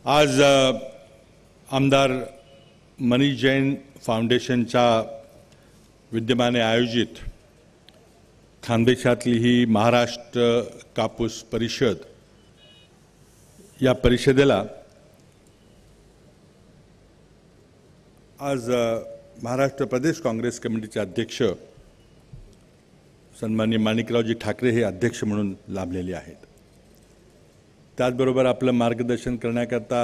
आज आमदार मनीष जैन फाउंडेशनच्या विद्यमाने आयोजित खानदेशातली ही महाराष्ट्र कापूस परिषद या परिषदेला आज महाराष्ट्र प्रदेश काँग्रेस कमिटीचे अध्यक्ष सन्माननीय माणिकरावजी ठाकरे हे अध्यक्ष म्हणून लाभलेले आहेत। त्याचबरोबर आपलं मार्गदर्शन करण्याकरता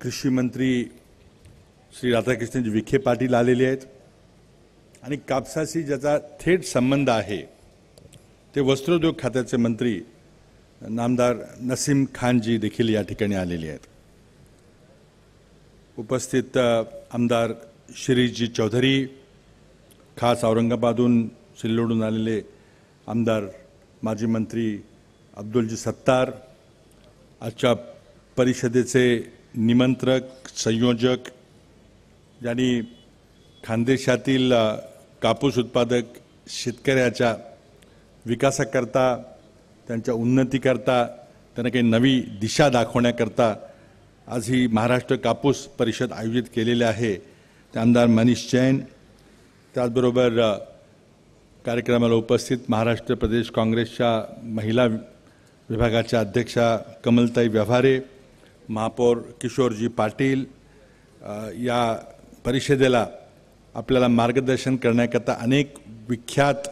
कृषी मंत्री श्री राधाकृष्णजी विखे पाटील आलेले आहेत आणि कापसाशी ज्याचा थेट संबंध आहे ते वस्त्रोद्योग खात्याचे मंत्री नामदार नसीम खानजी देखील या ठिकाणी आलेले आहेत। उपस्थित आमदार शिरीषजी चौधरी, खास औरंगाबादहून सिल्लोडून आलेले आमदार माजी मंत्री अब्दुलजी सत्तार, आजच्या परिषदेचे निमंत्रक संयोजक ज्यांनी खानदेशातील कापूस उत्पादक शेतकऱ्याच्या विकासाकरता त्यांच्या उन्नतीकरता त्यांना काही नवी दिशा दाखवण्याकरता आज ही महाराष्ट्र कापूस परिषद आयोजित केलेली आहे ते आमदार मनीष जैन, त्याचबरोबर कार्यक्रमाला उपस्थित महाराष्ट्र प्रदेश काँग्रेसच्या महिला विभागाच्या अध्यक्षा कमलताई व्यवहारे, महापौर किशोरजी पाटील, या परिषदेला आपल्याला मार्गदर्शन करण्याकरता अनेक विख्यात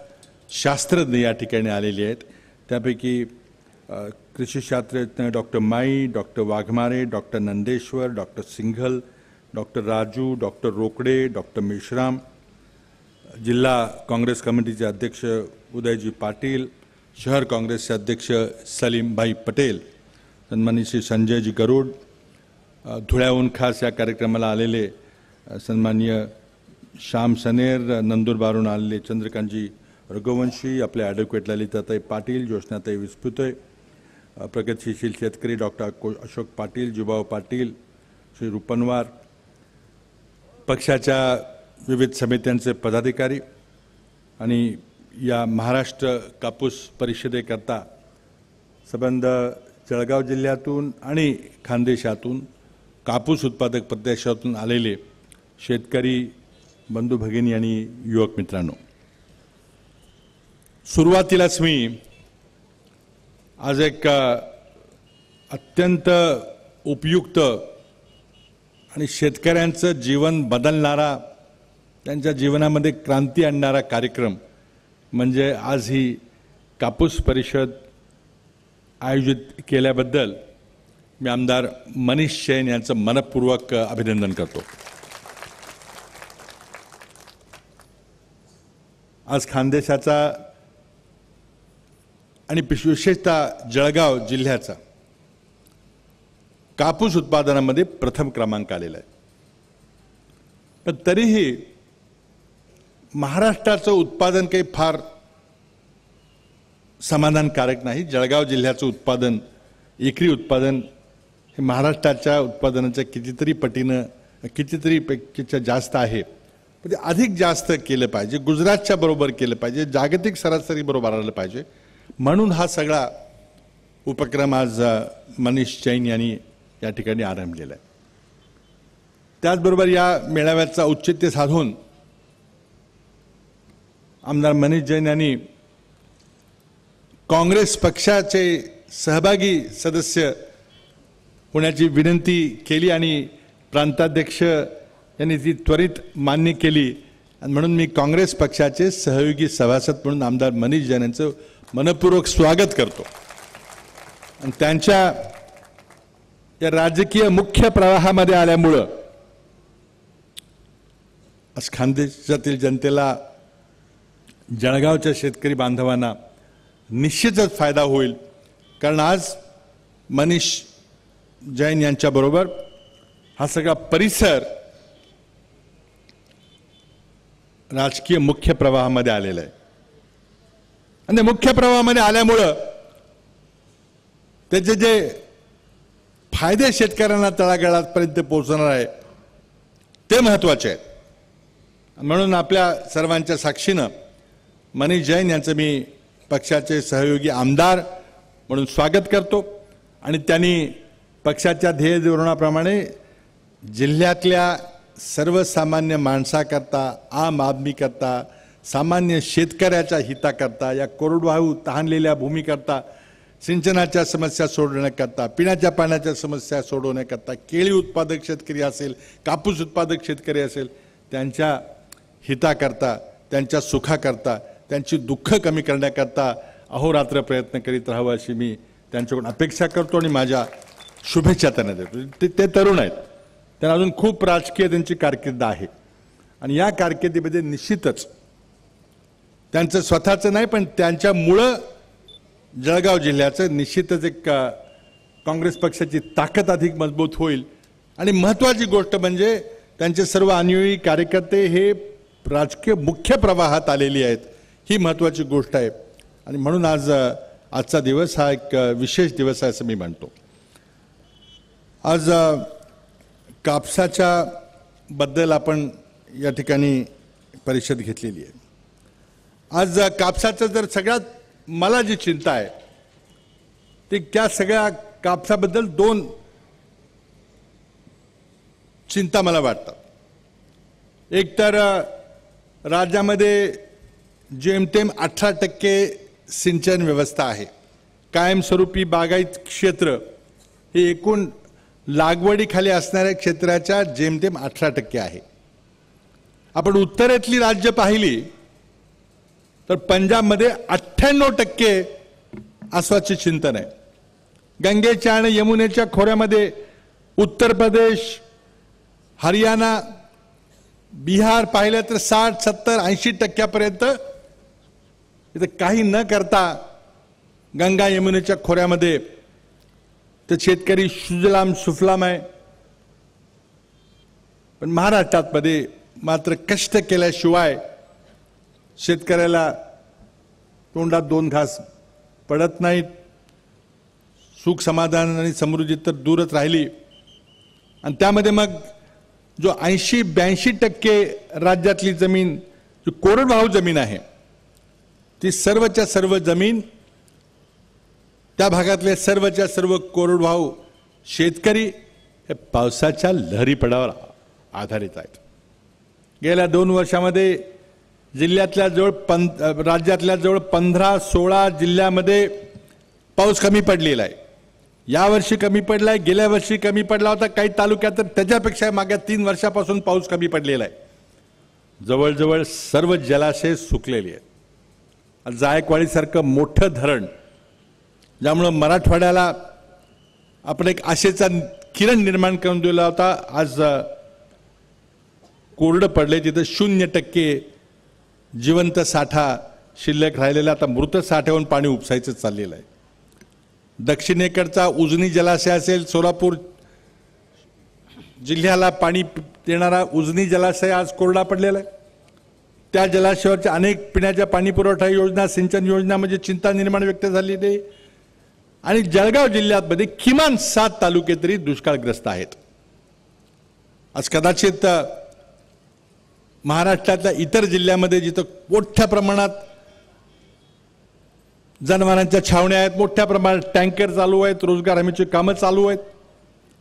शास्त्रज्ञ या ठिकाणी आलेले आहेत। त्यापैकी कृषी शास्त्रज्ञ doctor my, doctor Waghmare, doctor Nandeshwar, doctor Singhal, doctor Raju, doctor Rokade, doctor Meshram, जिल्हा काँग्रेस कमिटीचे अध्यक्ष उदयजी पाटील, शहर काँग्रेसचे अध्यक्ष सलीमभाई पटेल, सन्माननीय श्री संजयजी गरुड, धुळ्याहून खास या कार्यक्रमाला आलेले सन्माननीय श्याम सनेर, नंदुरबारहून आलेले चंद्रकांतजी रघुवंशी, आपले ॲडव्होकेट ललिताताई पाटील, ज्योत्स्नाताई विस्पुते, प्रगतिशील शेतकरी डॉक्टर अशोक पाटील, जुबाव पाटील, श्री रुपनवार, पक्षाच्या विविध समित्यांचे पदाधिकारी आणि या महाराष्ट्र कापूस परिषदेकरता संबंध जळगाव जिल्ह्यातून आणि खानदेशातून कापूस उत्पादक प्रदेशातून आलेले शेतकरी बंधू भगिनी आणि युवक मित्रांनो, सुरुवातीलाच मी आज एक अत्यंत उपयुक्त आणि शेतकऱ्यांचं जीवन बदलणारा, त्यांच्या जीवनामध्ये क्रांती आणणारा कार्यक्रम म्हणजे आज ही कापूस परिषद आयोजित केल्याबद्दल मी आमदार मनीष जैन यांचं मनपूर्वक अभिनंदन करतो। आज खानदेशाचा आणि विशेषतः जळगाव जिल्ह्याचा कापूस उत्पादनामध्ये प्रथम क्रमांक आलेला आहे, पण तरीही महाराष्ट्राचं उत्पादन काही फार समाधानकारक नाही। जळगाव जिल्ह्याचं उत्पादन, एकरी उत्पादन हे महाराष्ट्राच्या उत्पादनाच्या कितीतरी पटीनं, कितीतरी पेक्षा जास्त आहे, पण ते अधिक जास्त केलं पाहिजे, गुजरातच्या बरोबर केलं पाहिजे, जागतिक सरासरी बरोबर आलं पाहिजे, म्हणून हा सगळा उपक्रम आज मनीष जैन यांनी या ठिकाणी आरंभलेला आहे। त्याचबरोबर या मेळाव्याचा औचित्य साधून आमदार मनीष जैन यांनी काँग्रेस पक्षाचे सहभागी सदस्य होण्याची विनंती केली आणि प्रांताध्यक्ष यांनी ती त्वरित मान्य केली आणि म्हणून मी काँग्रेस पक्षाचे सहयोगी सभासद म्हणून आमदार मनीष जैन यांचं मनपूर्वक स्वागत करतो आणि त्यांच्या या राजकीय मुख्य प्रवाहामध्ये आल्यामुळं आज खानदेशातील जनतेला, जळगावच्या शेतकरी बांधवांना निश्चितच फायदा होईल, कारण आज मनीष जैन यांच्याबरोबर हा सगळा परिसर राजकीय मुख्य प्रवाहामध्ये आलेला आहे आणि मुख्य प्रवाहामध्ये आल्यामुळं त्याचे जे फायदे शेतकऱ्यांना तळागाळापर्यंत पोहोचणार आहे ते महत्त्वाचे आहेत। म्हणून आपल्या सर्वांच्या साक्षीनं मनीष जैन यांचं मी पक्षाचे सहयोगी आमदार म्हणून स्वागत करतो आणि त्यांनी पक्षाच्या ध्येय धोरणाप्रमाणे जिल्ह्यातल्या सर्वसामान्य माणसाकरता, आम आदमीकरता, सामान्य शेतकऱ्याच्या हिताकरता, या कोरडवाहू तहानलेल्या भूमीकरता, सिंचनाच्या समस्या सोडवण्याकरता, पिण्याच्या पाण्याच्या समस्या सोडवण्याकरता, केळी उत्पादक शेतकरी असेल, कापूस उत्पादक शेतकरी असेल, त्यांच्या हिताकरता, त्यांच्या सुखाकरता, त्यांची दुःख कमी करण्याकरता अहोरात्र प्रयत्न करीत राहावं अशी मी त्यांच्याकडून अपेक्षा करतो आणि माझ्या शुभेच्छा त्यांना देतो. ते तरुण आहेत, त्यांना अजून खूप राजकीय त्यांची कारकीर्द आहे आणि या कारकिर्दीमध्ये निश्चितच त्यांचं स्वतःचं नाही पण त्यांच्यामुळं जळगाव जिल्ह्याचं निश्चितच एक काँग्रेस पक्षाची ताकद अधिक मजबूत होईल. आणि महत्त्वाची गोष्ट म्हणजे त्यांचे सर्व अनुयायी कार्यकर्ते हे राजकीय मुख्य प्रवाहात आलेली आहेत, ही महत्त्वाची गोष्ट आहे. आणि म्हणून आजचा दिवस हा एक विशेष दिवस आहे असं मी म्हणतो. आज कापसाच्या बद्दल आपण या ठिकाणी परिषद घेतलेली आहे. आज कापसाचं जर सगळ्यात मला जी चिंता आहे ती त्या सगळ्या कापसाबद्दल दोन चिंता मला वाटतात. एक तर राज्यामध्ये जेमतेम 18% सिंचन व्यवस्था आहे. कायमस्वरूपी बागायत क्षेत्र हे एकूण लागवडीखाली असणाऱ्या क्षेत्राच्या जेमतेम 18% आहे. आपण उत्तरेतली राज्य पाहिली तर पंजाबमध्ये 98% अस्वाचे चिंतन आहे. गंगेच्या आणि यमुनेच्या खोऱ्यामध्ये उत्तर प्रदेश, हरियाणा, बिहार पाहिलं तर 60, 70, 80% इथं काही न करता गंगा यमुनेच्या खोऱ्यामध्ये तर शेतकरी सुजलाम सुफलाम आहे. पण महाराष्ट्रात मध्ये मात्र कष्ट केल्याशिवाय शेतकऱ्याला तोंडात दोन घास पडत नाहीत. सुख समाधान आणि समृद्धी तर दूरच राहिली. आणि त्यामध्ये मग जो 80-82% राज्यातली जमीन जो कोरडवाहू जमीन आहे ती सर्वच्या सर्व जमीन त्या भागातले सर्वच्या सर्व कोरडवाहू शेतकरी हे पावसाच्या लहरी पडावर आधारित आहेत. गेल्या 2 वर्षामध्ये जिल्ह्यातल्या राज्यातल्या जवळ 15-16 जिल्ह्यामध्ये पाऊस कमी पडलेला आहे. यावर्षी कमी पडलाय, गेल्या वर्षी कमी पडला होता. काही तालुक्यात तर त्याच्यापेक्षा मागच्या 3 वर्षापासून पाऊस कमी पडलेला आहे. जवळजवळ सर्व जलाशय सुकलेली आहेत. जायकवाडीसारखं मोठं धरण ज्यामुळं मराठवाड्याला आपण एक आशेचा किरण निर्माण करून दिला होता, आज कोरडं पडले. तिथं 0% जिवंत साठा शिल्लक राहिलेला, आता मृत साठ्यावरून पाणी उपसायचं चाललेलं आहे. दक्षिणेकडचा उजनी जलाशय असेल, सोलापूर जिल्ह्याला पाणी देणारा उजनी जलाशय आज कोरडा पडलेला आहे. त्या जलाशयावरच्या अनेक पिण्याच्या पाणी पुरवठा योजना, सिंचन योजना म्हणजे चिंता निर्माण व्यक्त झाली आहे. आणि जळगाव जिल्ह्यामध्ये किमान 7 तालुके तरी दुष्काळग्रस्त आहेत. आज कदाचित महाराष्ट्रातल्या इतर जिल्ह्यामध्ये जिथं मोठ्या प्रमाणात जनावरांच्या छावण्या आहेत, मोठ्या प्रमाणात टँकर चालू आहेत, रोजगार हमीची कामं चालू आहेत,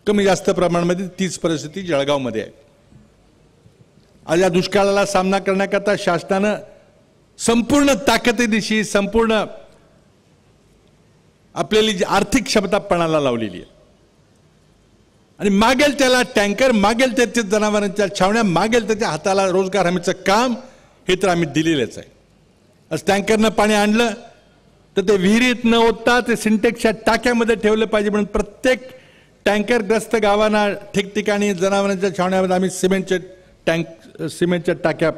कमी जास्त प्रमाणामध्ये तीच परिस्थिती जळगावमध्ये आहे. आज या दुष्काळाला सामना करण्याकरता शासनानं संपूर्ण ताकदीनिशी संपूर्ण आपल्याली जी आर्थिक क्षमता पणाला लावलेली आहे. आणि मागेल त्याला टँकर, मागेल त्याच्या जनावरांच्या छावण्या, मागेल त्याच्या हाताला रोजगार हमीचं काम हे तर आम्ही दिलेलंच आहे. आज टँकरनं पाणी आणलं तर ते विहिरीत न ओतता ते सिंटेक्सच्या टाक्यामध्ये ठेवलं पाहिजे. म्हणून प्रत्येक टँकरग्रस्त गावांना ठिकठिकाणी जनावरांच्या छावण्यामध्ये आम्ही सिमेंटच्या टाक्या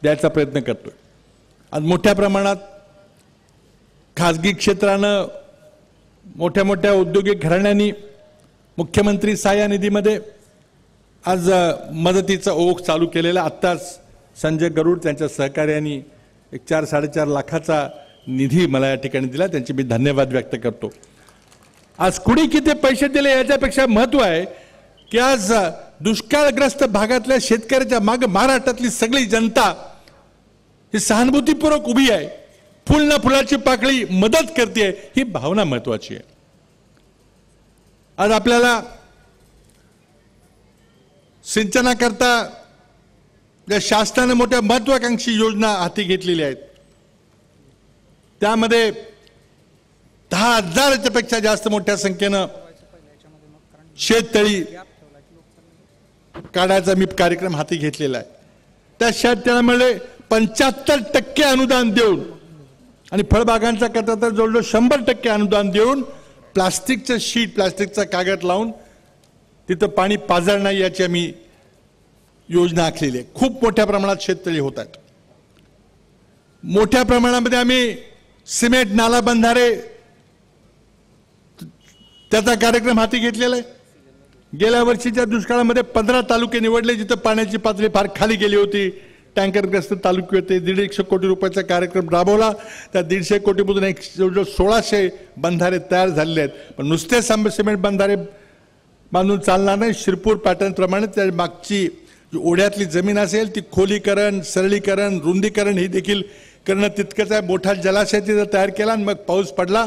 द्यायचा प्रयत्न करतोय. आज मोठ्या प्रमाणात खाजगी क्षेत्रानं, मोठ्या मोठ्या औद्योगिक घराण्यांनी मुख्यमंत्री सहाय्य निधीमध्ये आज मदतीचा ओघ चालू केलेला. आत्ताच संजय गरुड त्यांच्या सहकार्याने 4-4.5 लाखाचा निधी मला या ठिकाणी दिला, त्यांचे मी धन्यवाद व्यक्त करतो. आज कुणी किती पैसे दिले याच्यापेक्षा महत्व आहे की आज दुष्काळग्रस्त भागातल्या शेतकऱ्याच्या मागे महाराष्ट्रातली सगळी जनता ही सहानुभूतीपूर्वक उभी आहे, फुल ना फुलाची पाकळी मदत करते, ही भावना महत्वाची आहे. आज आपल्याला सिंचनाकरता ज्या शासनाने मोठ्या महत्वाकांक्षी योजना हाती घेतलेल्या आहेत त्यामध्ये 10,000 पेक्षा जास्त मोठ्या संख्येनं शेततळी काढायचा मी कार्यक्रम हाती घेतलेला आहे। त्या शेततळ्यामध्ये 75% अनुदान देऊन आणि फळबागांचा करता तर जवळजवळ 100% अनुदान देऊन प्लास्टिकचं शीट प्लास्टिकचा कागद लावून तिथं पाणी पाझर नाही याची आम्ही योजना आखलेली आहे। खूप मोठ्या प्रमाणात शेततळी होत आहेत। मोठ्या प्रमाणामध्ये आम्ही सिमेंट नाला बंधारे त्याचा कार्यक्रम हाती घेतलेला आहे। गेल्या वर्षीच्या दुष्काळामध्ये 15 तालुके निवडले जिथे पाण्याची पातळी फार खाली गेली होती। टँकरग्रस्त तालुके होते। 150 कोटी रुपयाचा कार्यक्रम राबवला। त्या 150 कोटीमधून जवळजवळ 1600 बंधारे तयार झालेले आहेत। पण नुसते सिमेंट बंधारे बांधून चालणार नाही। शिरपूर पॅटर्न प्रमाणे त्या मागची ओढ्यातली जमीन असेल ती खोलीकरण सरळीकरण रुंदीकरण ही देखील करणं तितकंच आहे। मोठा जलाशय तिथं तयार केला आणि मग पाऊस पडला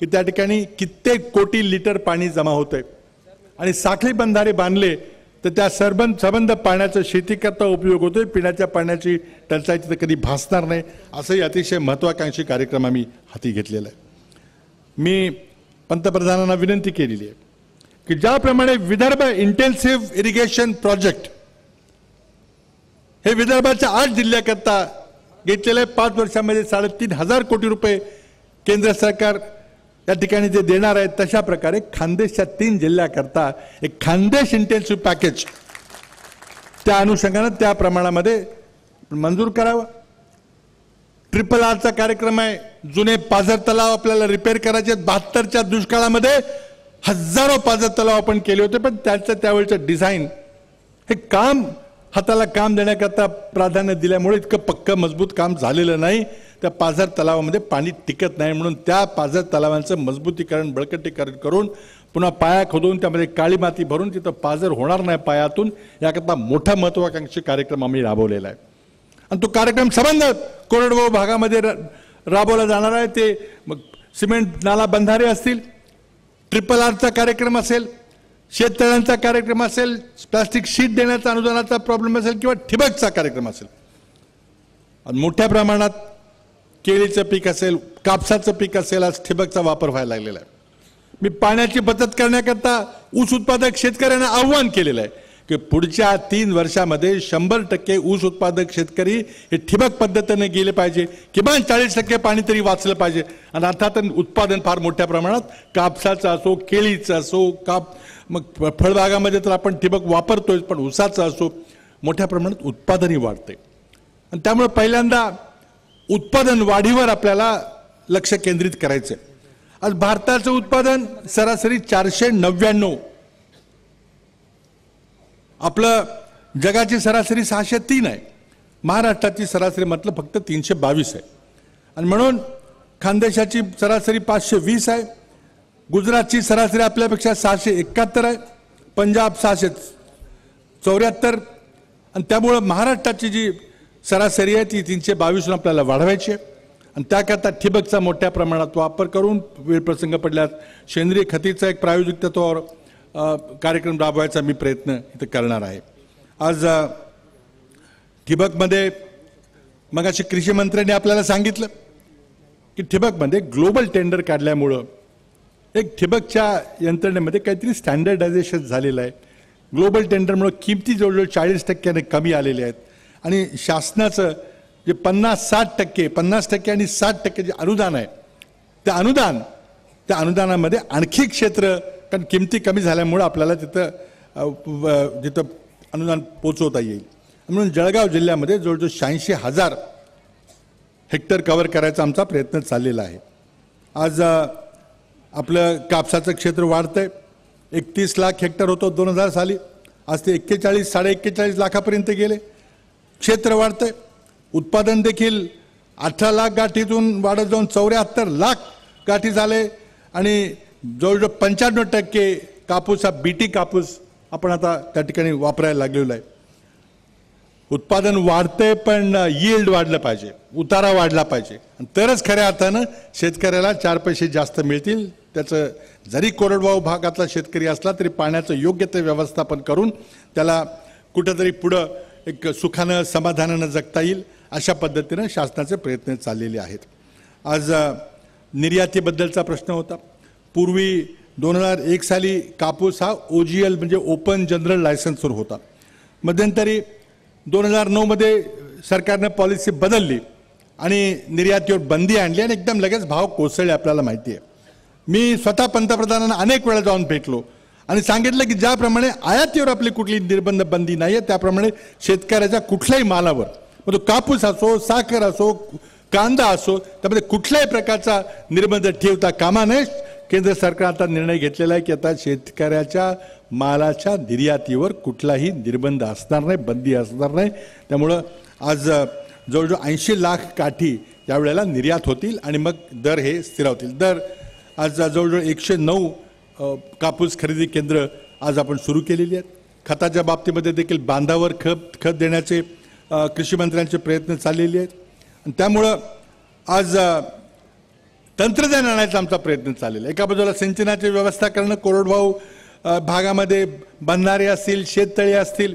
की त्या ठिकाणी कित्येक कोटी लिटर पाणी जमा होतंय आणि साखळी बंधारे बांधले तर त्या सबंध पाण्याचा शेतीकरता उपयोग होतोय। पिण्याच्या पाण्याची टंचाई तिथे कधी भासणार नाही असंही अतिशय महत्वाकांक्षी कार्यक्रम आम्ही हाती घेतलेला आहे। मी पंतप्रधानांना विनंती केलेली आहे की ज्याप्रमाणे विदर्भ इंटेन्सिव्ह इरिगेशन प्रोजेक्ट हे विदर्भाच्या 8 जिल्ह्याकरता घेतलेले 5 वर्षांमध्ये 3,500 कोटी रुपये केंद्र सरकार या ठिकाणी जे देणार आहे तशा प्रकारे खानदेशच्या 3 जिल्ह्याकरता एक खानदेश इंटेन्सिव्ह पॅकेज त्या अनुषंगाने त्या प्रमाणामध्ये मंजूर करावं। RRRचा कार्यक्रम आहे। जुने पाझर तलाव आपल्याला रिपेअर करायचे। 72च्या दुष्काळामध्ये हजारो पाझर तलाव आपण केले होते पण त्याचं त्यावेळचं डिझाईन हे काम हाताला काम देण्याकरता प्राधान्य दिल्यामुळे इतकं पक्कं मजबूत काम झालेलं नाही। त्या पाझर तलावामध्ये पाणी टिकत नाही म्हणून त्या पाझर तलावांचं मजबूतीकरण बळकटीकरण करून पुन्हा पाया खोदून त्यामध्ये काळी माती भरून तिथं पाझर होणार नाही पायातून याकरता मोठा महत्वाकांक्षी कार्यक्रम आम्ही राबवलेला आहे। आणि तो कार्यक्रम संबंध कोरडवाहू भागामध्ये राबवला जाणार आहे। ते मग सिमेंट नाला बंधारे असतील RRRचा कार्यक्रम असेल शेततळ्यांचा कार्यक्रम असेल प्लास्टिक शीट देण्याचा अनुदानाचा प्रॉब्लेम असेल किंवा ठिबकचा कार्यक्रम असेल आणि मोठ्या प्रमाणात केळीचं पीक असेल कापसाचं पीक असेल आज ठिबकचा वापर व्हायला लागलेला आहे। मी पाण्याची बचत करण्याकरता ऊस उत्पादक शेतकऱ्यांना आव्हान केलेलं आहे की पुढच्या 3 वर्षामध्ये 100% ऊस उत्पादक शेतकरी हे ठिबक पद्धतीने गेले पाहिजे। किमान 40% पाणी तरी वाचलं पाहिजे आणि अर्थात उत्पादन फार मोठ्या प्रमाणात कापसाचं असो केळीचं असो मग फळबागामध्ये तर आपण ठिबक वापरतोय पण ऊसाचं असो मोठ्या प्रमाणात उत्पादनही वाढते आणि त्यामुळे पहिल्यांदा उत्पादन वाढीवर आपल्याला लक्ष केंद्रित करायचं आहे। आज भारताचं उत्पादन सरासरी 499 आपलं जगाची सरासरी 603 आहे। महाराष्ट्राची सरासरी म्हटलं फक्त 322 आहे आणि म्हणून खानदेशाची सरासरी 520 आहे। गुजरातची सरासरी आपल्यापेक्षा 671 आहे। पंजाब 674 आणि त्यामुळे महाराष्ट्राची जी सरासरी आहे ती 322 आपल्याला वाढवायची आहे आणि त्याकरता ठिबकचा मोठ्या प्रमाणात वापर करून वेळ प्रसंग पडल्यास सेंद्रिय खताचा एक प्रायोगिक तत्वावर कार्यक्रम राबवायचा मी प्रयत्न इथं करणार आहे। आज ठिबकमध्ये मगाशी कृषी मंत्र्यांनी आपल्याला सांगितलं की ठिबकमध्ये ग्लोबल टेंडर काढल्यामुळं एक ठिबकच्या यंत्रणेमध्ये काहीतरी स्टँडर्डायझेशन झालेलं आहे। ग्लोबल टेंडरमुळे किमती जवळजवळ 40% कमी आलेल्या आहेत आणि शासनाचं जे 50% आणि 60% जे अनुदान आहे त्या अनुदानामध्ये आणखी क्षेत्र कारण किमती कमी झाल्यामुळे आपल्याला तिथं अनुदान पोचवता येईल म्हणून जळगाव जिल्ह्यामध्ये जवळजवळ 86,000 हेक्टर कव्हर करायचा आमचा प्रयत्न चाललेला आहे। आज आपलं कापसाचं क्षेत्र वाढतंय। 31 लाख हेक्टर होतो 2000 साली आज ते 41-41.5 लाखापर्यंत गेले। क्षेत्र वाढतंय। उत्पादन देखील 18 लाख गाठीतून वाढत जाऊन 74 लाख गाठी झाले आणि जवळजवळ 95% कापूस हा बीटी कापूस आपण आता त्या ठिकाणी वापरायला लागलेला आहे। उत्पादन वाढतंय पण यील्ड वाढलं पाहिजे, उतारा वाढला पाहिजे, तरच खऱ्या अर्थानं शेतकऱ्याला 4 पैसे जास्त मिळतील. त्याचं जरी कोरडवाहू भागातला शेतकरी असला तरी पाण्याचं योग्य ते व्यवस्थापन करून त्याला कुठंतरी पुढं एक सुखानं समाधानानं जगता येईल अशा पद्धतीनं शासनाचे प्रयत्न चाललेले आहेत. आज निर्यातीबद्दलचा प्रश्न होता. पूर्वी 2001 साली कापूस हा OGL म्हणजे ओपन जनरल लायसन्सवर होता. मध्यंतरी 2009 मध्ये सरकारनं पॉलिसी बदलली आणि निर्यातीवर बंदी आणली आणि एकदम लगेच भाव कोसळले आपल्याला माहिती आहे. मी स्वतः पंतप्रधानांना अनेक वेळा जाऊन भेटलो आणि सांगितलं की ज्याप्रमाणे आयातीवर आपली कुठली निर्बंध बंदी नाही आहे त्याप्रमाणे शेतकऱ्याच्या कुठल्याही मालावर, मग तो कापूस असो, साखर असो, कांदा असो, त्यामध्ये कुठल्याही प्रकारचा निर्बंध ठेवता कामा नये. केंद्र सरकार आता निर्णय घेतलेला आहे की आता शेतकऱ्याच्या मालाच्या निर्यातीवर कुठलाही निर्बंध असणार नाही, बंदी असणार नाही. त्यामुळं आज जवळजवळ 80 लाख काठी यावेळेला निर्यात होतील आणि मग दर हे स्थिरावतील. दर आज जवळजवळ 109 कापूस खरेदी केंद्र आज आपण सुरू केलेली आहेत. खताच्या बाबतीमध्ये देखील बांधावर खत देण्याचे कृषी मंत्र्यांचे प्रयत्न चाललेले आहेत. आणि त्यामुळं आज तंत्रज्ञान आणायचा आमचा प्रयत्न चाललेला आहे. एका बाजूला सिंचनाची व्यवस्था करणं, कोरडवाहू भागामध्ये बंधारे असतील, शेततळी असतील,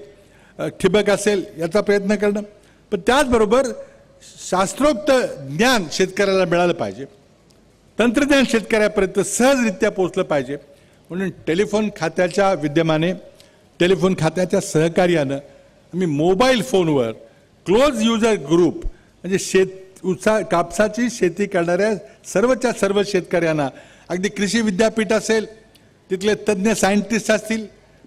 ठिबक असेल याचा प्रयत्न करणं, पण त्याचबरोबर शास्त्रोक्त ज्ञान शेतकऱ्याला मिळालं पाहिजे, तंत्रज्ञान शेतकऱ्यापर्यंत सहजरित्या पोहोचलं पाहिजे. म्हणून टेलिफोन खात्याच्या विद्यमाने, टेलिफोन खात्याच्या सहकार्यानं आम्ही मोबाईल फोनवर क्लोज युजर ग्रुप म्हणजे कापसाची शेती करणाऱ्या सर्वच्या सर्व शेतकऱ्यांना, अगदी कृषी विद्यापीठ असेल, तिथले तज्ज्ञ सायंटिस्ट असतील,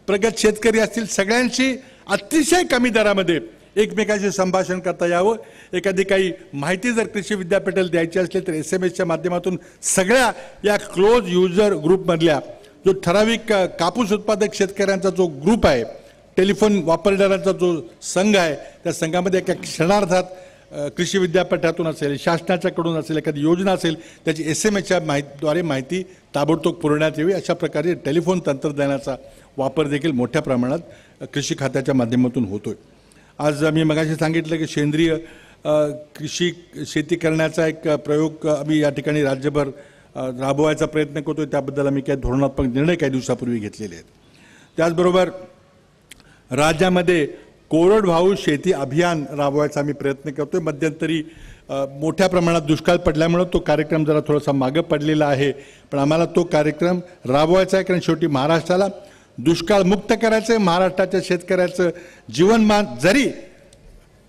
प्रगत शेतकरी असतील, सगळ्यांशी अतिशय कमी दरामध्ये एकमेकांशी संभाषण करता यावं. एखादी काही माहिती जर कृषी विद्यापीठाला द्यायची असली तर SMS माध्यमातून सगळ्या या क्लोज युजर ग्रुपमधल्या जो ठराविक कापूस उत्पादक शेतकऱ्यांचा जो ग्रुप आहे, टेलिफोन वापरणाऱ्यांचा जो संघ आहे, त्या संघामध्ये एका क्षणार्धात कृषी विद्यापीठातून असेल, शासनाच्याकडून असेल, एखादी योजना असेल त्याची SMS द्वारे माहिती ताबडतोब पुरवण्यात यावी. अशा प्रकारे टेलिफोन तंत्रज्ञानाचा वापर देखील मोठ्या प्रमाणात कृषी खात्याच्या माध्यमातून होतोय. आज मी मगाशी सांगितलं की सेंद्रिय कृषी शेती करण्याचा एक प्रयोग आम्ही या ठिकाणी राज्यभर राबवायचा प्रयत्न करतोय. त्याबद्दल आम्ही काही धोरणात्मक निर्णय काही दिवसापूर्वी घेतलेले आहेत. त्याचबरोबर राज्यामध्ये कोरडवाहू शेती अभियान राबवायचा आम्ही प्रयत्न करतोय. मध्यंतरी मोठ्या प्रमाणात दुष्काळ पडल्यामुळे तो कार्यक्रम जरा थोडासा मागं पडलेला आहे, पण आम्हाला तो कार्यक्रम राबवायचा आहे. कारण शेवटी महाराष्ट्राला दुष्काळ मुक्त करायचं आहे. महाराष्ट्राच्या शेतकऱ्याचं जीवनमान जरी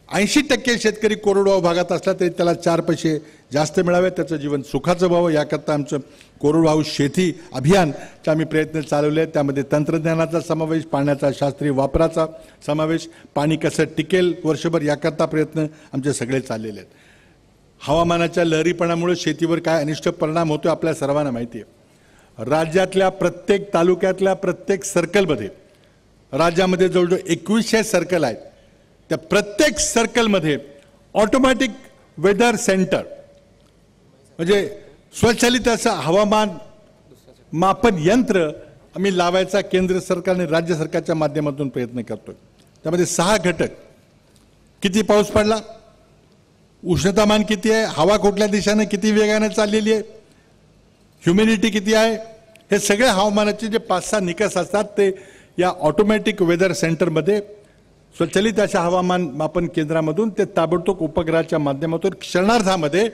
80% शेतकरी कोरडवाहू भागात असला तरी त्याला 4 पैसे जास्त मिळावे, त्याचं जीवन सुखाचं व्हावं, याकरता आमचं कोरडवाहू शेती अभियानचे आम्ही प्रयत्न चालवले आहेत. त्यामध्ये तंत्रज्ञानाचा समावेश, पाण्याचा शास्त्रीय वापराचा समावेश, पाणी कसं टिकेल वर्षभर याकरता प्रयत्न आमचे सगळे चाललेले आहेत. हवामानाच्या लहरीपणामुळे शेतीवर काय अनिष्ट परिणाम होतो आपल्या सर्वांना माहिती आहे. राज्यातल्या प्रत्येक तालुक्यातल्या प्रत्येक सर्कलमध्ये, राज्यामध्ये जवळजवळ 2100 सर्कल आहेत, त्या प्रत्येक सर्कलमध्ये ऑटोमॅटिक वेदर सेंटर म्हणजे स्वचालित असं हवामान मापन यंत्र आम्ही लावायचा केंद्र सरकार आणि राज्य सरकारच्या माध्यमातून प्रयत्न करतोय. त्यामध्ये 6 घटक: किती पाऊस पडला, उष्णतामान किती आहे, हवा कुठल्या दिशेने किती वेगाने चाललेली आहे, ह्युमिडिटी किती आहे, हे सगळे हवामानाचे जे 5-6 निकष असतात ते या ऑटोमॅटिक वेदर सेंटरमध्ये स्वचलित अशा हवामान मापन केंद्रामधून ते ताबडतोब उपग्रहाच्या माध्यमातून क्षणार्धामध्ये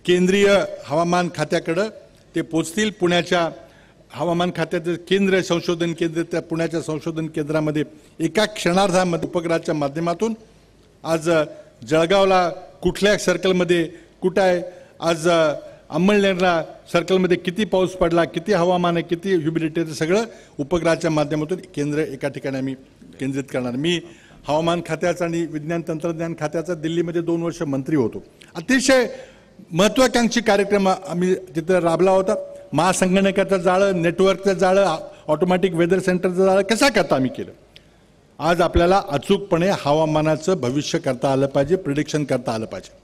केंद्रीय हवामान खात्याकडे ते पोचतील. पुण्याच्या हवामान खात्याचं केंद्र संशोधन केंद्र, त्या पुण्याच्या संशोधन केंद्रामध्ये एका क्षणार्धामध्ये उपग्रहाच्या माध्यमातून आज जळगावला कुठल्या सर्कलमध्ये कुठं आहे, आज अंमळनेरला सर्कलमध्ये किती पाऊस पडला, किती हवामान आहे, किती ह्युमिडिटी, सगळं उपग्रहाच्या माध्यमातून केंद्र एका ठिकाणी आम्ही केंद्रित करणार. मी हवामान खात्याचा आणि विज्ञान तंत्रज्ञान खात्याचा दिल्लीमध्ये 2 वर्ष मंत्री होतो. अतिशय महत्त्वाकांक्षी कार्यक्रम आम्ही तिथं राबला होता. महासंगणकाचं जाळं, नेटवर्कचं जाळं, ऑटोमॅटिक वेदर सेंटरचं जाळं कशा करता आम्ही केलं. आज आपल्याला अचूकपणे हवामानाचं भविष्य करता आलं पाहिजे, प्रिडिक्शन करता आलं पाहिजे.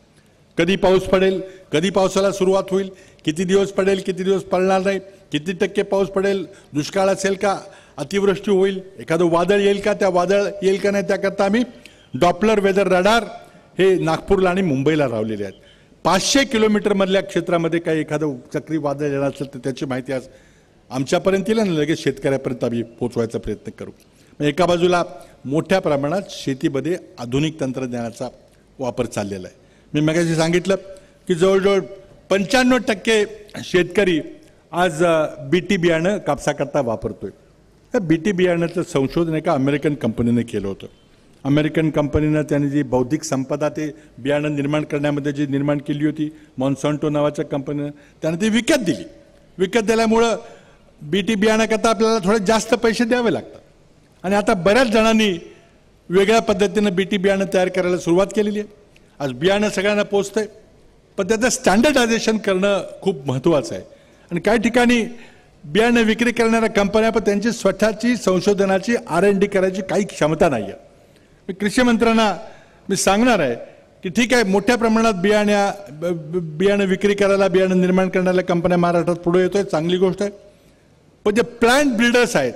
कधी पाऊस पडेल, कधी पावसाला सुरुवात होईल, किती दिवस पडेल, किती दिवस पडणार नाही, किती टक्के पाऊस पडेल, दुष्काळ असेल का, अतिवृष्टी होईल, एखादं वादळ येईल का, त्या वादळ येईल का नाही, त्याकरता आम्ही डॉपलर वेदर रडार हे नागपूरला आणि मुंबईला लावलेले आहेत. 500 किलोमीटरमधल्या क्षेत्रामध्ये काही एखादं चक्रीवादळ येणार असेल तर त्याची माहिती आज आमच्यापर्यंत येईल आणि लगेच शेतकऱ्यापर्यंत आम्ही पोहोचवायचा प्रयत्न करू. एका बाजूला मोठ्या प्रमाणात शेतीमध्ये आधुनिक तंत्रज्ञानाचा वापर चाललेला आहे. मी मगाशी सांगितलं की जवळजवळ 95% शेतकरी आज बीटी बियाणं कापसाकरता वापरतोय. त्या बीटी बियाण्याचं संशोधन एका अमेरिकन कंपनीने केलं होतं. अमेरिकन कंपनीनं त्यांनी जी बौद्धिक संपदा ते बियाणं निर्माण करण्यामध्ये जी निर्माण केली होती, मॉन्सॉन्टो नावाच्या कंपनीनं त्यानं ती विकत दिली. विकत दिल्यामुळं बीटी बियाण्याकरता आपल्याला थोडे जास्त पैसे द्यावे लागतात आणि आता बऱ्याच जणांनी वेगळ्या पद्धतीनं बीटी बियाणं तयार करायला सुरुवात केलेली आहे. आज बियाणं सगळ्यांना पोचतंय, पण त्याचं स्टँडर्डायझेशन करणं खूप महत्त्वाचं आहे. आणि काही ठिकाणी बियाणं विक्री करणाऱ्या कंपन्या पण त्यांची स्वतःची संशोधनाची R&D करायची काही क्षमता नाही आहे. मी कृषी मंत्र्यांना मी सांगणार आहे की ठीक आहे, मोठ्या प्रमाणात बियाणं विक्री करायला, बियाणं निर्माण करणाऱ्या कंपन्या महाराष्ट्रात पुढे येतोय, चांगली गोष्ट आहे. पण जे प्लांट बिल्डर्स आहेत,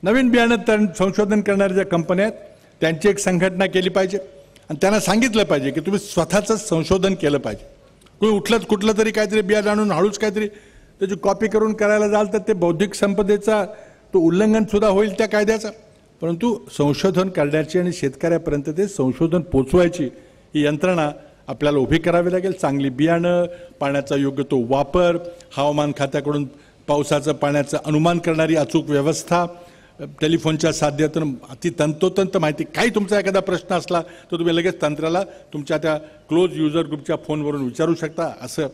नवीन बियाणं संशोधन करणाऱ्या ज्या कंपन्या आहेत, त्यांची एक संघटना केली पाहिजे आणि त्यांना सांगितलं पाहिजे की तुम्ही स्वतःचं संशोधन केलं पाहिजे. कोणी कुठलं तरी काहीतरी बियाणं आणून हळूच काहीतरी त्याची कॉपी करून करायला जाल तर ते बौद्धिक संपदेचा तो उल्लंघन सुद्धा होईल त्या कायद्याचा. परंतु संशोधन करण्याची आणि शेतकऱ्यापर्यंत ते संशोधन पोचवायची ही यंत्रणा आपल्याला उभी करावी लागेल. चांगली बियाणं, पाण्याचा योग्य तो वापर, हवामान खात्याकडून पावसाचं पाण्याचं अनुमान करणारी अचूक व्यवस्था, टेलिफोनच्या साध्यातून अति तंतोतंत माहिती. काही तुमचा एखादा प्रश्न असला तर तुम्ही लगेच तंत्राला तुमच्या त्या क्लोज युजर ग्रुपच्या फोनवरून विचारू शकता. असं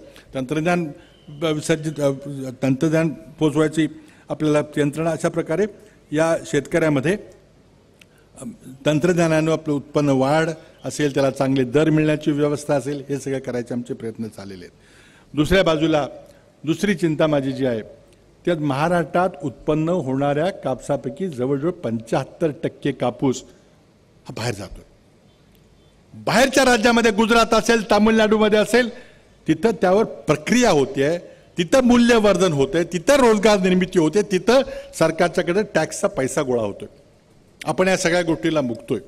तंत्रज्ञान पोचवायची आपल्याला यंत्रणा, अशा प्रकारे या शेतकऱ्यामध्ये तंत्रज्ञानानं आपलं उत्पन्न वाढ असेल, त्याला चांगले दर मिळण्याची व्यवस्था असेल, हे सगळं करायचे आमचे प्रयत्न चाललेले आहेत. दुसऱ्या बाजूला दुसरी चिंता माझी जी आहे त्यात महाराष्ट्रात उत्पन्न होणाऱ्या कापसापैकी जवळजवळ 75% कापूस हा बाहेर जातो. बाहेरच्या राज्यामध्ये गुजरात असेल, तामिळनाडूमध्ये असेल, तिथं त्यावर प्रक्रिया होते, तिथं मूल्यवर्धन होते, तिथं रोजगार निर्मिती होते, तिथं सरकारच्याकडे टॅक्सचा पैसा गोळा होतोय. आपण या सगळ्या गोष्टीला मुकतोय.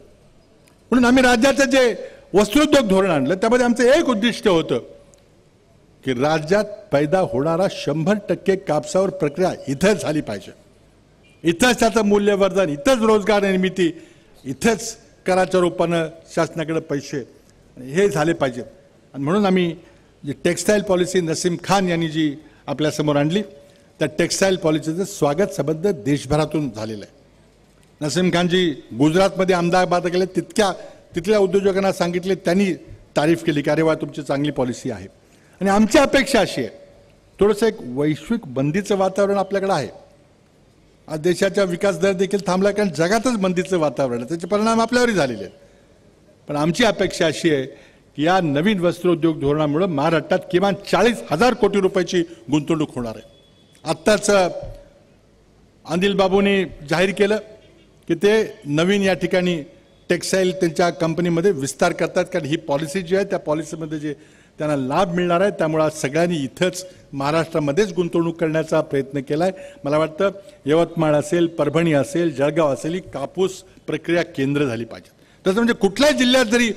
म्हणून आम्ही राज्याचं जे वस्त्रोद्योग धोरण आणलं त्यामध्ये आमचं एक उद्दिष्ट होतं की राज्यात पैदा होणारा 100% कापसावर प्रक्रिया इथंच झाली पाहिजे. इथंच त्याचं मूल्यवर्धन, इथंच रोजगार निर्मिती, इथंच कराच्या रूपानं शासनाकडे पैसे हे झाले पाहिजेत. आणि म्हणून आम्ही जी टेक्स्टाईल पॉलिसी नसीम खान यांनी जी आपल्यासमोर आणली, त्या टेक्स्टाईल पॉलिसीचं स्वागत संबंध देशभरातून झालेलं आहे. नसीम खानजी गुजरातमध्ये अहमदाबाद गेले, तिथल्या उद्योजकांना सांगितले, त्यांनी तारीफ केली की अरे वा तुमची चांगली पॉलिसी आहे. आणि आमची अपेक्षा अशी आहे, थोडंसं एक वैश्विक बंदीचं वातावरण आपल्याकडे आहे. आज देशाचा विकास दर देखील थांबला कारण जगातच बंदीचं वातावरण आहे, त्याचे परिणाम आपल्यावरही झालेले आहेत. पण आमची अपेक्षा अशी आहे की या नवीन वस्त्रोद्योग धोरणामुळे महाराष्ट्रात किमान 40,000 कोटी रुपयाची गुंतवणूक होणार आहे. आत्ताच अनिल बाबूंनी जाहीर केलं की ते नवीन या ठिकाणी टेक्स्टाईल त्यांच्या कंपनीमध्ये विस्तार करतात, कारण ही पॉलिसी जी आहे त्या पॉलिसीमध्ये जे त्यांना लाभ मिळणार आहे, त्यामुळे आज सगळ्यांनी इथंच महाराष्ट्रामध्येच गुंतवणूक करण्याचा प्रयत्न केला आहे. मला वाटतं यवतमाळ असेल, परभणी असेल, जळगाव असेल, ही कापूस प्रक्रिया केंद्र झाली पाहिजे. तसं म्हणजे कुठल्याही जिल्ह्यात जरी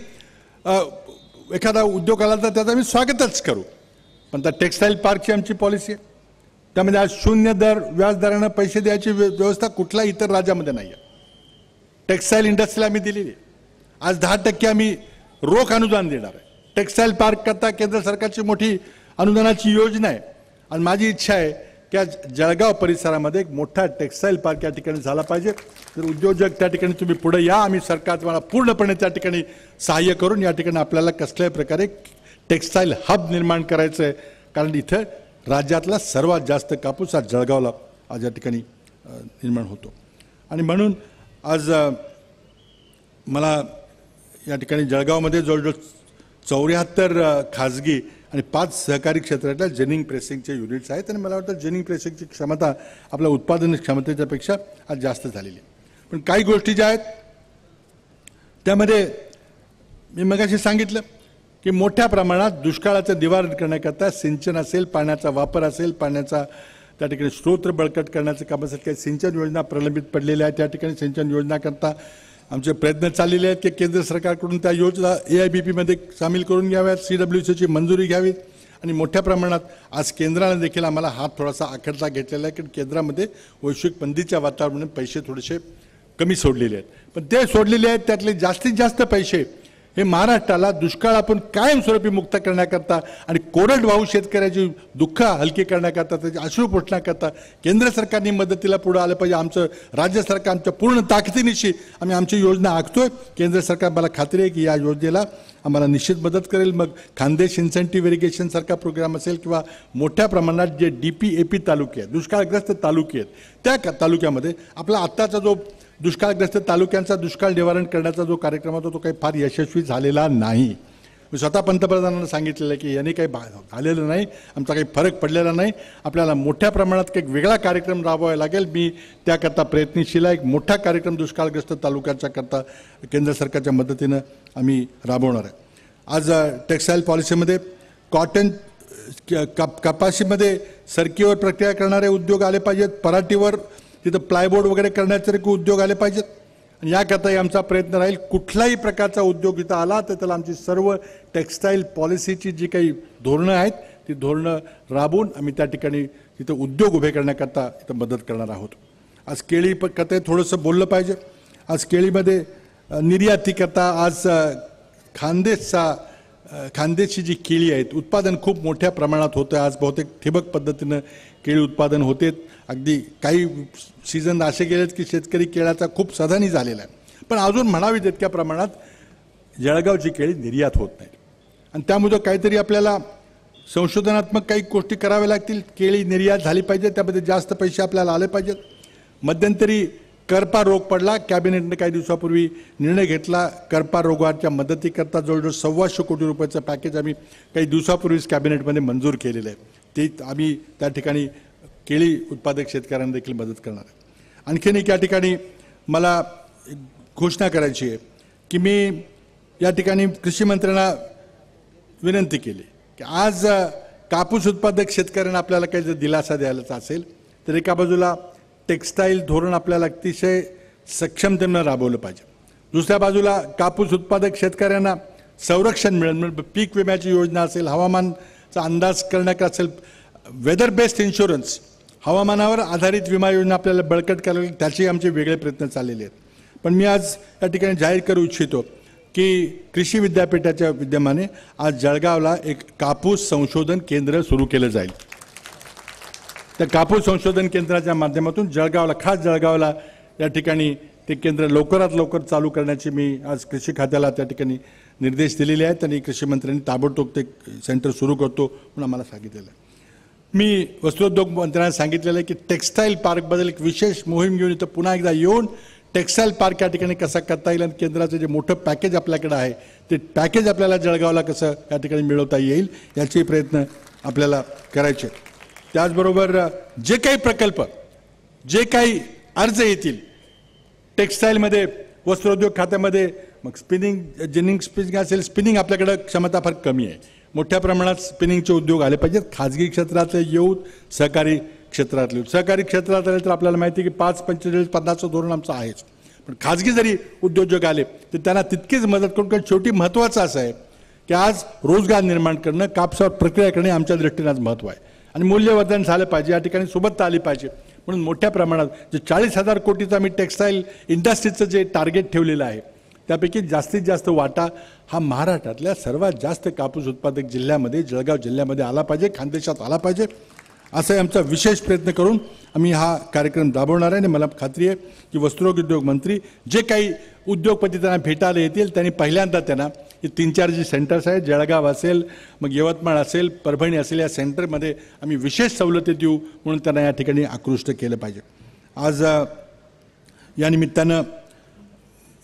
एखादा उद्योग आला तर त्याचं आम्ही स्वागतच करू. पण त्या टेक्स्टाईल पार्कची आमची पॉलिसी आहे, त्यामध्ये आज 0 दर व्याजदरानं पैसे द्यायची व्यवस्था कुठल्या इतर राज्यामध्ये नाही आहे. टेक्स्टाईल इंडस्ट्रीला आम्ही दिलेली आहे. आज 10% आम्ही रोख अनुदान देणार आहे. टेक्स्टाईल पार्क करता केंद्र सरकारची मोठी अनुदानाची योजना आहे. आणि माझी इच्छा आहे की आज जळगाव परिसरामध्ये एक मोठा टेक्स्टाईल पार्क या ठिकाणी झाला पाहिजे. तर उद्योजक त्या ठिकाणी तुम्ही पुढे या, आम्ही सरकार तुम्हाला पूर्णपणे त्या ठिकाणी सहाय्य करून या ठिकाणी आपल्याला कसल्याही प्रकारे टेक्स्टाईल हब निर्माण करायचं आहे. कारण इथं राज्यातला सर्वात जास्त कापूस आज जळगावला आज या ठिकाणी निर्माण होतो. आणि म्हणून आज मला या ठिकाणी जळगावमध्ये जवळजवळ 74 खाजगी आणि 5 सहकारी क्षेत्रातल्या जेनिंग प्रेसिंगचे युनिट्स आहेत. आणि मला वाटतं जेनिंग प्रेसिंगची क्षमता आपल्या उत्पादन क्षमतेच्यापेक्षा आज जास्त झालेली आहे. पण काही गोष्टी ज्या आहेत त्यामध्ये मी मगाशी सांगितलं की मोठ्या प्रमाणात दुष्काळाचं निवारण करण्याकरता सिंचन असेल, पाण्याचा वापर असेल, पाण्याचा त्या ठिकाणी स्रोत बळकट करण्याचं काम असेल, काही सिंचन योजना प्रलंबित पडलेल्या आहेत. त्या ठिकाणी सिंचन योजनाकरता आमचे प्रयत्न चाललेले आहेत की केंद्र सरकारकडून त्या योजना AIBPमध्ये सामील करून घ्याव्यात, CWCची मंजुरी घ्यावी आणि मोठ्या प्रमाणात आज केंद्राने देखील आम्हाला हात थोडासा आखडता घेतलेला आहे, की केंद्रामध्ये वैश्विक मंदीच्या वातावरणात पैसे थोडेसे कमी सोडलेले आहेत. पण ते सोडलेले आहेत त्यातले जास्तीत जास्त पैसे हे महाराष्ट्राला दुष्काळातून कायमस्वरूपी मुक्त करण्याकरता आणि कोरडवाहू शेतकऱ्याची दुःख हलकी करण्याकरता, त्याची अश्रू पुसण्याकरता केंद्र सरकारने मदतीला पुढे आलं पाहिजे. आमचं राज्य सरकार आमच्या पूर्ण ताकदीनिशी आम्ही आमची योजना आखतोय. केंद्र सरकार मला खात्री आहे की या योजनेला आम्हाला निश्चित मदत करेल. मग खानदेश इन्सेंटिव्ह इरिगेशन सारखा प्रोग्राम असेल किंवा मोठ्या प्रमाणात जे DPAP तालुके आहेत, दुष्काळग्रस्त तालुके आहेत, त्या तालुक्यामध्ये आपला आत्ताचा जो दुष्काळग्रस्त तालुक्यांचा दुष्काळ निवारण करण्याचा जो कार्यक्रम होता तो काही फार यशस्वी झालेला नाही. मी स्वतः पंतप्रधानांना सांगितलेलं आहे की याने काही झालेलं नाही, आमचा काही फरक पडलेला नाही, आपल्याला मोठ्या प्रमाणात काही वेगळा कार्यक्रम राबवावा लागेल. मी त्याकरता प्रयत्नशील आहे. एक मोठा कार्यक्रम दुष्काळग्रस्त तालुक्यांच्या करता केंद्र सरकारच्या मदतीनं आम्ही राबवणार आहे. आज टेक्स्टाईल पॉलिसीमध्ये कॉटन कपाशीमध्ये सरकीवर प्रक्रिया करणारे उद्योग आले पाहिजेत. पराठीवर तिथं प्लायबोर्ड वगैरे करण्याचे उद्योग आले पाहिजेत. आणि याकरताही आमचा प्रयत्न राहील. कुठलाही प्रकारचा उद्योग इथं आला तर त्याला आमची सर्व टेक्स्टाईल पॉलिसीची जी काही धोरणं आहेत ती धोरणं राबवून आम्ही त्या ठिकाणी तिथं उद्योग उभे करण्याकरता इथं मदत करणार आहोत. आज केळी करता थोडंसं बोललं पाहिजे. आज केळीमध्ये निर्यातीकरता आज खानदेशची जी केळी आहेत उत्पादन खूप मोठ्या प्रमाणात होतं. आज बहुतेक ठिबक पद्धतीनं केळी उत्पादन होते. अगदी काही सीझन असे गेलेत की शेतकरी केळ्याचा खूप सधानी झालेला आहे. पण अजून म्हणावी तितक्या प्रमाणात जळगावची केळी निर्यात होत नाही आणि त्यामुळे काहीतरी आपल्याला संशोधनात्मक काही गोष्टी कराव्या लागतील. केळी निर्यात झाली पाहिजे, त्यामध्ये जास्त पैसे आपल्याला आले पाहिजेत. मध्यंतरी करपा रोग पडला. कॅबिनेटने काही दिवसापूर्वी निर्णय घेतला. करपा रोगाच्या मदतीकरता जवळजवळ 1,200 कोटी रुपयाचं पॅकेज आम्ही काही दिवसापूर्वीच कॅबिनेटमध्ये मंजूर केलेलं आहे. ते आम्ही त्या ठिकाणी केळी उत्पादक शेतकऱ्यांना देखील मदत करणार आहे. आणखीन एक या ठिकाणी मला घोषणा करायची आहे की मी या ठिकाणी कृषी मंत्र्यांना विनंती केली की आज कापूस उत्पादक शेतकऱ्यांना आपल्याला काही जर दिलासा द्यायचा असेल तर एका बाजूला टेक्स्टाईल धोरण आपल्याला अतिशय सक्षमतेनं राबवलं पाहिजे. दुसऱ्या बाजूला कापूस उत्पादक शेतकऱ्यांना संरक्षण मिळेल. म्हणजे पीक विम्याची योजना असेल, हवामानचा अंदाज करण्याचा असेल, वेदर बेस्ड इन्शुरन्स, हवामानावर आधारित विमा योजना आपल्याला बळकट करायला त्याचे आमचे वेगळे प्रयत्न चाललेले आहेत. पण मी आज या ठिकाणी जाहीर करू इच्छितो की कृषी विद्यापीठाच्या विद्यमाने आज जळगावला एक कापूस संशोधन केंद्र सुरू केलं जाईल. त्या कापूस संशोधन केंद्राच्या माध्यमातून खास जळगावला या ठिकाणी ते केंद्र लवकरात लवकर चालू करण्याची मी आज कृषी खात्याला त्या ठिकाणी निर्देश दिलेले आहेत आणि कृषी मंत्र्यांनी ताबडतोब ते सेंटर सुरू करतो म्हणून आम्हाला सांगितलेलं आहे. मी वस्त्रोद्योग मंत्र्यांना सांगितलेलं आहे की टेक्स्टाईल पार्कबद्दल एक विशेष मोहीम घेऊन इथं पुन्हा एकदा येऊन टेक्स्टाईल पार्क या ठिकाणी कसा करता येईल आणि केंद्राचं जे मोठं पॅकेज आपल्याकडे आहे ते पॅकेज आपल्याला जळगावला कसं या ठिकाणी मिळवता येईल याचे प्रयत्न आपल्याला करायचे. त्याचबरोबर जे काही प्रकल्प, जे काही अर्ज येतील टेक्स्टाईलमध्ये, वस्त्रोद्योग खात्यामध्ये, मग जिनिंग स्पिनिंग असेल, स्पिनिंग आपल्याकडं क्षमता फार कमी आहे. मोठ्या प्रमाणात स्पिनिंगचे उद्योग आले पाहिजेत. खाजगी क्षेत्रातले येऊन सहकारी क्षेत्रातले येऊन. सहकारी क्षेत्रात आले तर आपल्याला माहिती आहे की 5-45-50चं धोरण आमचं आहेच. पण खाजगी जरी उद्योजक आले तर त्यांना तितकीच मदत करून, कारण शेवटी महत्त्वाचं असं आहे की आज रोजगार निर्माण करणं, कापसावर प्रक्रिया करणे आमच्या दृष्टीने आज महत्त्व आहे आणि मूल्यवर्धन झालं पाहिजे. या ठिकाणी सोबतता आली पाहिजे. म्हणून मोठ्या प्रमाणात जे 40,000 कोटीचं आम्ही टेक्स्टाईल इंडस्ट्रीचं जे टार्गेट ठेवलेलं आहे त्यापैकी जास्तीत जास्त वाटा हा महाराष्ट्रातल्या सर्वात जास्त कापूस उत्पादक जिल्ह्यामध्ये, जळगाव जिल्ह्यामध्ये आला पाहिजे, खानदेशात आला पाहिजे. असं आमचा विशेष प्रयत्न करून आम्ही हा कार्यक्रम राबवणार आहे. आणि मला खात्री आहे की वस्त्रोद्योग मंत्री जे काही उद्योगपती त्यांना भेटायला येतील त्यांनी पहिल्यांदा त्यांना हे 3-4 जे सेंटर्स आहेत, जळगाव असेल, मग यवतमाळ असेल, परभणी असेल, या सेंटरमध्ये आम्ही विशेष सवलती देऊ म्हणून त्यांना या ठिकाणी आकृष्ट केलं पाहिजे. आज या निमित्तानं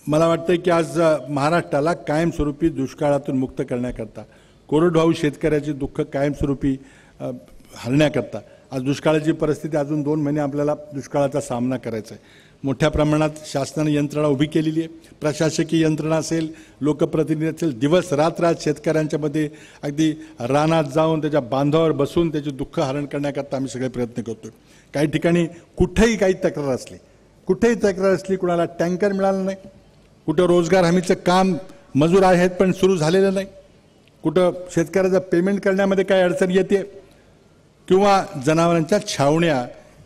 मला वाटतं की आज महाराष्ट्राला कायमस्वरूपी दुष्काळातून मुक्त करण्याकरता, कोरडवाहू शेतकऱ्याचे दुःख कायमस्वरूपी हरण्याकरता आज दुष्काळाची परिस्थिती अजून 2 महिने आपल्याला दुष्काळाचा सामना करायचा आहे. मोठ्या प्रमाणात शासनाने यंत्रणा उभी केलेली आहे. प्रशासकीय यंत्रणा असेल, लोकप्रतिनिधी असेल, दिवस रात्र शेतकऱ्यांच्या मध्ये अगदी रानात जाऊन त्याच्या बांधावर बसून त्याचे दुःख हरण करण्याकरता आम्ही सगळे प्रयत्न करतो. काही ठिकाणी कुठेही काही तक्रार असली, कुणाला टँकर मिळाला नाही, कुठं रोजगार हमीचं काम मजूर आहेत पण सुरू झालेलं नाही, कुठं शेतकऱ्याचं पेमेंट करण्यामध्ये काय अडचण येते, किंवा जनावरांच्या छावण्या,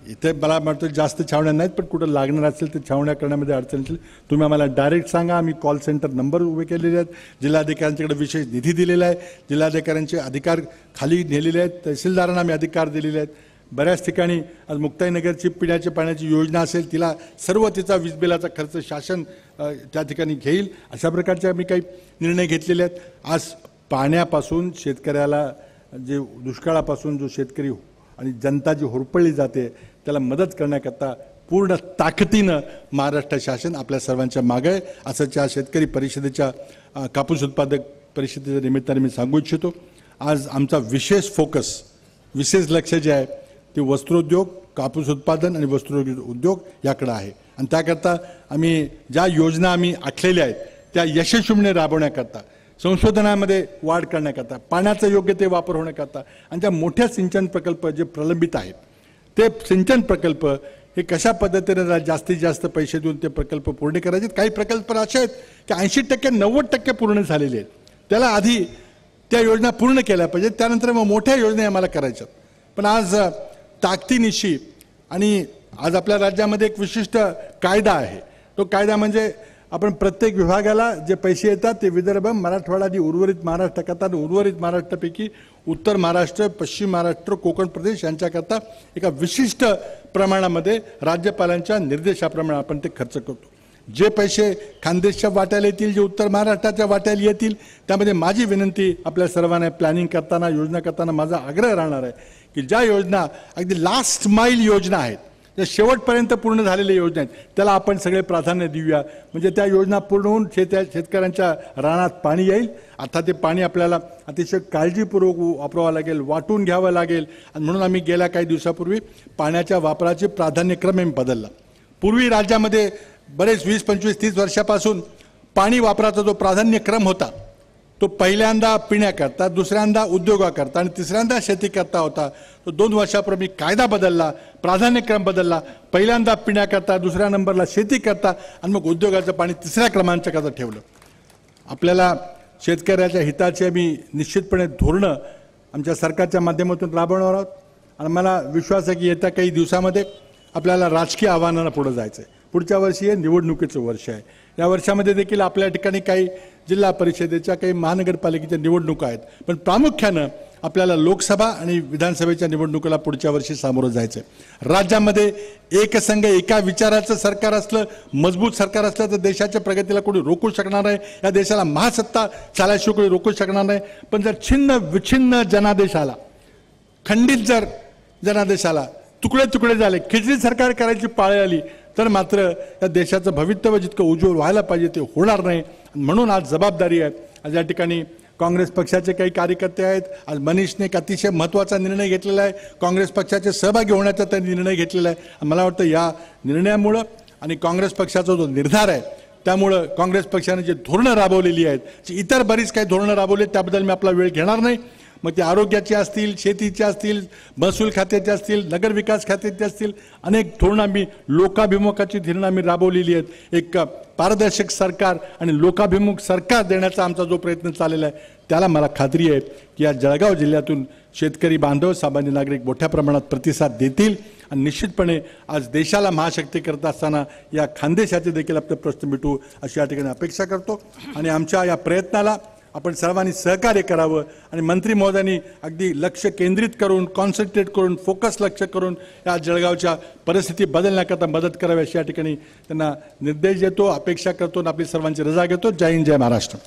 इथे मला वाटतं जास्त छावण्या नाहीत पण कुठं लागणार असेल तर छावण्या करण्यामध्ये अडचण येईल. तुम्ही आम्हाला डायरेक्ट सांगा, आम्ही कॉल सेंटर नंबर उभे केलेले आहेत, जिल्हाधिकाऱ्यांच्याकडे विशेष निधी दिलेला आहे, जिल्हाधिकाऱ्यांचे अधिकार खाली नेलेले आहेत, तहसीलदारांना आम्ही अधिकार दिलेले आहेत. बऱ्याच ठिकाणी आज मुक्ताईनगरची पिण्याच्या पाण्याची योजना असेल, तिला सर्व तिचा वीज बिलाचा खर्च शासन त्या ठिकाणी घेईल, अशा प्रकारचे आम्ही काही निर्णय घेतलेले आहेत. आज पाण्यापासून शेतकऱ्याला, जे दुष्काळापासून जो शेतकरी आणि जनता जी होरपळली जाते त्याला मदत करण्याकरता पूर्ण ताकदीनं महाराष्ट्र शासन आपल्या सर्वांच्या मागे आहे, असं त्या शेतकरी परिषदेच्या कापूस उत्पादक परिषदेच्या निमित्ताने मी सांगू इच्छितो. आज आमचा विशेष फोकस, विशेष लक्ष जे आहे ते वस्त्रोद्योग, कापूस उत्पादन आणि वस्त्रोद्योग याकडे आहे. आणि त्याकरता आम्ही ज्या योजना आम्ही आखलेल्या आहेत त्या यशस्वीपणे राबवण्याकरता, संशोधनामध्ये वाढ करण्याकरता, पाण्याचा योग्य ते वापर होण्याकरता, आणि ज्या मोठ्या सिंचन प्रकल्प जे प्रलंबित आहेत ते सिंचन प्रकल्प हे कशा पद्धतीने जास्तीत जास्त पैसे देऊन ते प्रकल्प पूर्ण करायचे. काही प्रकल्प असे आहेत की 80% 90% पूर्ण झालेले आहेत, त्याला आधी त्या योजना पूर्ण केल्या पाहिजेत, त्यानंतर मग मोठ्या योजना आम्हाला करायच्यात. पण आज ताकदीनिशी, आणि आज आपल्या राज्यामध्ये एक विशिष्ट कायदा आहे, तो कायदा म्हणजे आपण प्रत्येक विभागाला जे पैसे येतात ते विदर्भ, मराठवाडा आणि उर्वरित महाराष्ट्र करता, उर्वरित महाराष्ट्रापैकी उत्तर महाराष्ट्र, पश्चिम महाराष्ट्र, कोकण प्रदेश यांच्याकरता एका विशिष्ट प्रमाणामध्ये राज्यपालांच्या निर्देशाप्रमाणे आपण ते खर्च करतो. जे पैसे खानदेशच्या वाट्याला येतील, जे उत्तर महाराष्ट्राच्या वाट्याला येतील, त्यामध्ये माझी विनंती आपल्या सर्वांना प्लॅनिंग करताना, योजना करताना माझा आग्रह राहणार आहे की ज्या योजना अगदी लास्ट माईल योजना आहेत, ज्या शेवटपर्यंत पूर्ण झालेल्या योजना आहेत, त्याला आपण सगळे प्राधान्य देऊया. म्हणजे त्या योजना पूर्ण होऊन शेतकऱ्यांच्या रानात पाणी येईल. आता ते पाणी आपल्याला अतिशय काळजीपूर्वक वापरावं लागेल, वाटून घ्यावं लागेल. आणि म्हणून आम्ही गेल्या काही दिवसापूर्वी पाण्याच्या वापराचे प्राधान्यक्रम आम्ही बदलला. पूर्वी राज्यामध्ये बरेच 20, 25, 30 वर्षापासून पाणी वापराचा जो प्राधान्यक्रम होता तो पहिल्यांदा पिण्याकरता, दुसऱ्यांदा उद्योगाकरता आणि तिसऱ्यांदा शेतीकरता होता. तो 2 वर्षापूर्वी कायदा बदलला, प्राधान्यक्रम बदलला. पहिल्यांदा पिण्याकरता, दुसऱ्या नंबरला शेतीकरता आणि मग उद्योगाचं पाणी तिसऱ्या क्रमांकाच्या करता ठेवलं. आपल्याला शेतकऱ्याच्या हिताचे आम्ही निश्चितपणे धोरणं आमच्या सरकारच्या माध्यमातून राबवणार आहोत. आणि मला विश्वास आहे की येत्या काही दिवसामध्ये आपल्याला राजकीय आव्हानांना पुढे जायचं आहे. पुढच्या वर्षी हे निवडणुकीचं वर्ष आहे. या वर्षामध्ये देखील आपल्या ठिकाणी काही जिल्हा परिषदेच्या, काही महानगरपालिकेच्या निवडणुका आहेत, पण प्रामुख्यानं आपल्याला लोकसभा आणि विधानसभेच्या निवडणुकीला पुढच्या वर्षी सामोरं जायचं आहे. राज्यामध्ये एकसंघ, एका विचाराचं सरकार असलं, मजबूत सरकार असलं तर देशाच्या प्रगतीला कोणी रोखू शकणार नाही. या देशाला महासत्ता चालायशिवाय कोणी रोखू शकणार नाही. पण जर छिन्न विछिन्न जनादेश आला, खंडित जर जनादेश आला, तुकडे तुकडे झाले, खिचडी सरकार करायची पाळी आली, तर मात्र या देशाचं भवितव्य जितकं उज्ज्वल व्हायला पाहिजे ते होणार नाही. म्हणून आज जबाबदारी आहे. आज या ठिकाणी काँग्रेस पक्षाचे काही कार्यकर्ते आहेत. आज मनीषने एक अतिशय महत्त्वाचा निर्णय घेतलेला आहे. काँग्रेस पक्षाचे सहभागी होण्याचा त्यांनी निर्णय घेतलेला आहे. मला वाटतं या निर्णयामुळं आणि काँग्रेस पक्षाचा जो निर्धार आहे त्यामुळं काँग्रेस पक्षाने जे धोरणं राबवलेली आहेत, इतर बरीच काही धोरणं राबवली, त्याबद्दल मी आपला वेळ घेणार नाही. मग ते आरोग्याचे असतील, शेतीचे असतील, महसूल खात्याचे असतील, नगरविकास खात्याचे असतील, अनेक धोरणं आम्ही लोकाभिमुखाची धोरणं आम्ही राबवलेली आहेत. एक पारदर्शक सरकार आणि लोकाभिमुख सरकार देण्याचा आमचा जो प्रयत्न चाललेला आहे त्याला मला खात्री आहे की या जळगाव जिल्ह्यातून शेतकरी बांधव, सामान्य नागरिक मोठ्या प्रमाणात प्रतिसाद देतील. आणि निश्चितपणे आज देशाला महाशक्ती करत असताना या खानदेशाचे देखील आपले प्रश्न मिटवू अशी या ठिकाणी अपेक्षा करतो. आणि आमच्या या प्रयत्नाला आपण सर्वांनी सहकार्य करावं. आणि मंत्री महोदयांनी अगदी लक्ष केंद्रित करून, कॉन्सन्ट्रेट करून, फोकस लक्ष करून या जळगावच्या परिस्थिती बदलण्याकरता मदत करावी अशी या ठिकाणी त्यांना निर्देश देतो, अपेक्षा करतो आणि आपली सर्वांची रजा घेतो. जय हिंद, जय महाराष्ट्र.